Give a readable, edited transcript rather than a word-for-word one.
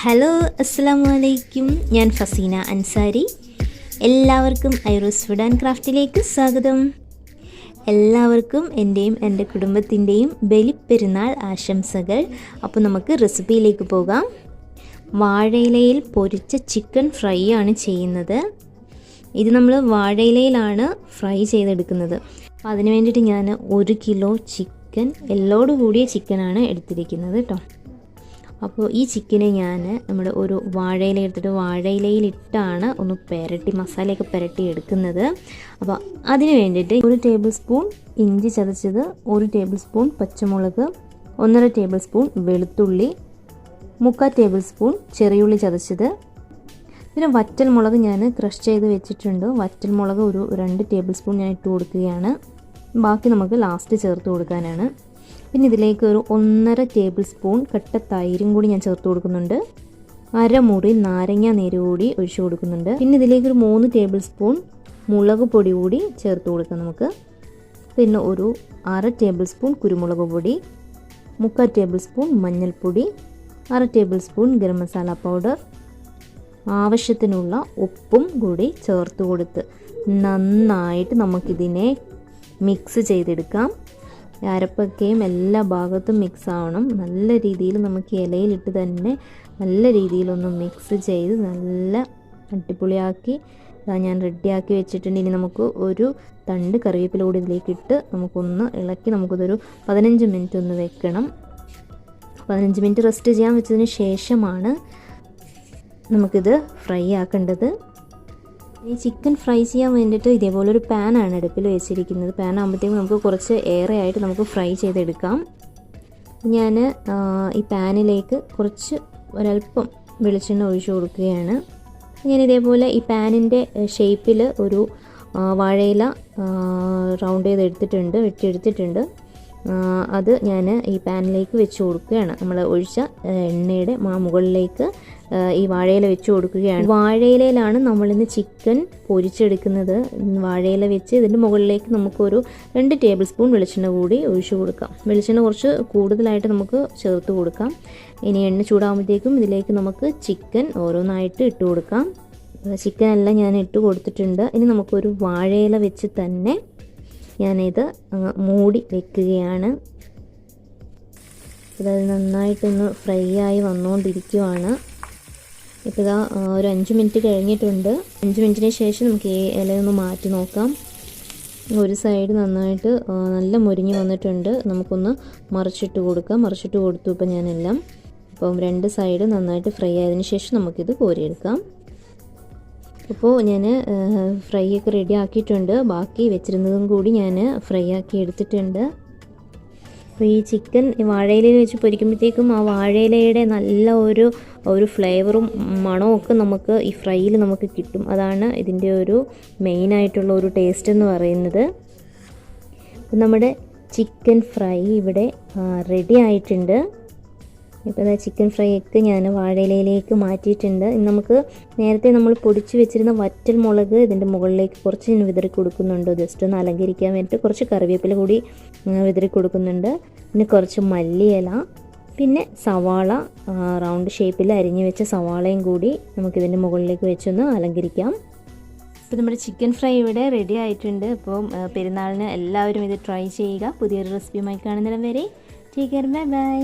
Hello അസ്സലാമു അലൈക്കും. ഞാൻ ഫസീന അൻസാരി. എല്ലാവർക്കും ഐറോസ് ഫുഡ് ആൻഡ് ക്രാഫ്റ്റിലേക്ക് സ്വാഗതം. എല്ലാവർക്കും എൻ്റെയും എൻ്റെ കുടുംബത്തിൻ്റെയും ബലിപ്പെരുന്നാൾ ആശംസകൾ. അപ്പോൾ നമുക്ക് റെസിപ്പിയിലേക്ക് പോകാം. വാഴയിലയിൽ പൊരിച്ച ചിക്കൻ ഫ്രൈ ആണ് ചെയ്യുന്നത്. ഇത് നമ്മൾ വാഴയിലയിലാണ് ഫ്രൈ ചെയ്തെടുക്കുന്നത്. അപ്പോൾ അതിന് വേണ്ടിയിട്ട് ഞാൻ 1 കിലോ ചിക്കൻ, എല്ലോട് കൂടിയ ചിക്കനാണ് എടുത്തിരിക്കുന്നത് കേട്ടോ. അപ്പോൾ ഈ ചിക്കനെ ഞാൻ നമ്മുടെ ഒരു വാഴയില എടുത്തിട്ട് വാഴയിലയിലിട്ടാണ് ഒന്ന് പുരട്ടി മസാലയൊക്കെ പുരട്ടി എടുക്കുന്നത്. അപ്പോൾ അതിന് വേണ്ടിയിട്ട് 1 ടേബിൾ സ്പൂൺ ഇഞ്ചി ചതച്ചത്, 1 ടേബിൾ സ്പൂൺ പച്ചമുളക്, 1.5 ടേബിൾ സ്പൂൺ വെളുത്തുള്ളി, 3/4 ടേബിൾ സ്പൂൺ ചെറിയുള്ളി ചതച്ചത്. പിന്നെ വറ്റൽ മുളക് ഞാൻ ക്രഷ് ചെയ്ത് വെച്ചിട്ടുണ്ട്. വറ്റൽ മുളക് ഒരു 2 ടേബിൾ സ്പൂൺ ഞാൻ ഇട്ട് കൊടുക്കുകയാണ്. ബാക്കി നമുക്ക് ലാസ്റ്റ് ചേർത്ത് കൊടുക്കാനാണ്. പിന്നെ ഇതിലേക്ക് ഒരു 1.5 ടേബിൾ സ്പൂൺ കട്ട തൈരും കൂടി ഞാൻ ചേർത്ത് കൊടുക്കുന്നുണ്ട്. അരമുറി നാരങ്ങ നീര് കൂടി ഒഴിച്ചു കൊടുക്കുന്നുണ്ട്. പിന്നെ ഇതിലേക്ക് ഒരു 3 ടേബിൾ സ്പൂൺ മുളക് പൊടി കൂടി ചേർത്ത് കൊടുക്കാം നമുക്ക്. പിന്നെ ഒരു 1/2 ടേബിൾ സ്പൂൺ കുരുമുളക് പൊടി, 3/4 ടേബിൾ സ്പൂൺ മഞ്ഞൾപ്പൊടി, 1/2 table spoon garam masala powder, ആവശ്യത്തിനുള്ള ഉപ്പും കൂടി ചേർത്ത് കൊടുത്ത് നന്നായിട്ട് നമുക്കിതിനെ മിക്സ് ചെയ്തെടുക്കാം. അരപ്പൊക്കെയും എല്ലാ ഭാഗത്തും മിക്സ് ആവണം. നല്ല രീതിയിൽ നമുക്ക് ഇലയിലിട്ട് തന്നെ നല്ല രീതിയിലൊന്ന് മിക്സ് ചെയ്ത് നല്ല അടിപൊളിയാക്കി ഞാൻ റെഡിയാക്കി വെച്ചിട്ടുണ്ട്. ഇനി നമുക്ക് ഒരു തണ്ട് കറിവേപ്പില കൂടി ഇതിലേക്കിട്ട് നമുക്കൊന്ന് ഇളക്കി നമുക്കിതൊരു 15 മിനിറ്റ് ഒന്ന് വെക്കണം. 15 മിനിറ്റ് റെസ്റ്റ് ചെയ്യാൻ വെച്ചതിന് ശേഷമാണ് നമുക്കിത് ഫ്രൈ ആക്കേണ്ടത്. ഈ ചിക്കൻ ഫ്രൈ ചെയ്യാൻ വേണ്ടിയിട്ട് ഇതേപോലെ ഒരു പാനാണ് അടുപ്പിൽ വെച്ചിരിക്കുന്നത്. പാൻ ആകുമ്പോഴത്തേക്കും നമുക്ക് കുറച്ച് ഏറെ ആയിട്ട് നമുക്ക് ഫ്രൈ ചെയ്തെടുക്കാം. ഞാൻ ഈ പാനിലേക്ക് കുറച്ച് ഒരല്പം വെളിച്ചെണ്ണ ഒഴിച്ചു കൊടുക്കുകയാണ്. ഞാൻ ഇതേപോലെ ഈ പാനിൻ്റെ ഷേപ്പിൽ ഒരു വാഴയില റൗണ്ട് ചെയ്തെടുത്തിട്ടുണ്ട്, വെട്ടിയെടുത്തിട്ടുണ്ട്. അത് ഞാൻ ഈ പാനിലേക്ക് വെച്ച് കൊടുക്കുകയാണ്. നമ്മൾ ഒഴിച്ച എണ്ണയുടെ മുകളിലേക്ക് ഈ വാഴയില വെച്ച് കൊടുക്കുകയാണ്. വാഴയിലയിലാണ് നമ്മളിന്ന് ചിക്കൻ പൊരിച്ചെടുക്കുന്നത്. വാഴയില വെച്ച് ഇതിൻ്റെ മുകളിലേക്ക് നമുക്കൊരു 2 ടേബിൾ സ്പൂൺ വെളിച്ചെണ്ണ കൂടി ഒഴിച്ചു കൊടുക്കാം. വെളിച്ചെണ്ണ കുറച്ച് കൂടുതലായിട്ട് നമുക്ക് ചേർത്ത് കൊടുക്കാം. ഇനി എണ്ണ ചൂടാകുമ്പോഴത്തേക്കും ഇതിലേക്ക് നമുക്ക് ചിക്കൻ ഓരോന്നായിട്ട് ഇട്ട് കൊടുക്കാം. ചിക്കൻ എല്ലാം ഞാൻ ഇട്ട് കൊടുത്തിട്ടുണ്ട്. ഇനി നമുക്കൊരു വാഴയില വെച്ച് തന്നെ ഞാനിത് മൂടി വെക്കുകയാണ്. ഇത് നന്നായിട്ടൊന്ന് ഫ്രൈ ആയി വന്നുകൊണ്ടിരിക്കുവാണ്. ഇപ്പോൾ ഇതാ ഒരു 5 മിനിറ്റ് കഴിഞ്ഞിട്ടുണ്ട്. 5 മിനിറ്റിന് ശേഷം നമുക്ക് ഈ ഇലയൊന്ന് മാറ്റി നോക്കാം. ഒരു സൈഡ് നന്നായിട്ട് നല്ല മുരിഞ്ഞ് വന്നിട്ടുണ്ട്. നമുക്കൊന്ന് മറിച്ചിട്ട് കൊടുക്കാം. മറിച്ചിട്ട് കൊടുത്തു ഇപ്പോൾ ഞാനെല്ലാം. അപ്പം 2 സൈഡ് നന്നായിട്ട് ഫ്രൈ ആയതിനു ശേഷം നമുക്കിത് കോരിയെടുക്കാം. അപ്പോൾ ഞാൻ ഫ്രൈ ഒക്കെ റെഡി ആക്കിയിട്ടുണ്ട്. ബാക്കി വെച്ചിരുന്നതും കൂടി ഞാൻ ഫ്രൈ ആക്കി എടുത്തിട്ടുണ്ട്. അപ്പോൾ ഈ ചിക്കൻ വാഴയിലയിൽ വെച്ച് പൊരിക്കുമ്പോഴത്തേക്കും ആ വാഴയിലയുടെ നല്ല ഒരു ഫ്ലേവറും മണവും ഒക്കെ നമുക്ക് ഈ ഫ്രൈയിൽ നമുക്ക് കിട്ടും. അതാണ് ഇതിൻ്റെ ഒരു മെയിനായിട്ടുള്ള ഒരു ടേസ്റ്റ് എന്ന് പറയുന്നത്. അപ്പോൾ നമ്മുടെ ചിക്കൻ ഫ്രൈ ഇവിടെ റെഡി ആയിട്ടുണ്ട്. ഇപ്പോൾ ഇതാ ചിക്കൻ ഫ്രൈ ഒക്കെ ഞാൻ വാഴയിലയിലേക്ക് മാറ്റിയിട്ടുണ്ട്. നമുക്ക് നേരത്തെ നമ്മൾ പൊടിച്ച് വെച്ചിരുന്ന വറ്റൽ മുളക് ഇതിൻ്റെ മുകളിലേക്ക് കുറച്ച് വിതറി കൊടുക്കുന്നുണ്ട്. ജസ്റ്റ് ഒന്ന് അലങ്കരിക്കാൻ വേണ്ടിയിട്ട് കുറച്ച് കറിവേപ്പില കൂടി വിതറി കൊടുക്കുന്നുണ്ട്. പിന്നെ കുറച്ച് മല്ലിയില, പിന്നെ സവാള റൗണ്ട് ഷേപ്പിൽ അരിഞ്ഞു വെച്ച സവാളയും കൂടി നമുക്കിതിൻ്റെ മുകളിലേക്ക് വെച്ചൊന്ന് അലങ്കരിക്കാം. ഇപ്പോൾ നമ്മുടെ ചിക്കൻ ഫ്രൈ ഇവിടെ റെഡി ആയിട്ടുണ്ട്. അപ്പോൾ പെരുന്നാളിന് എല്ലാവരും ഇത് ട്രൈ ചെയ്യുക. പുതിയൊരു റെസിപ്പിയുമായി കാണുന്നിടം വരെ ടേക്ക് കെയർ, ബൈ ബൈ.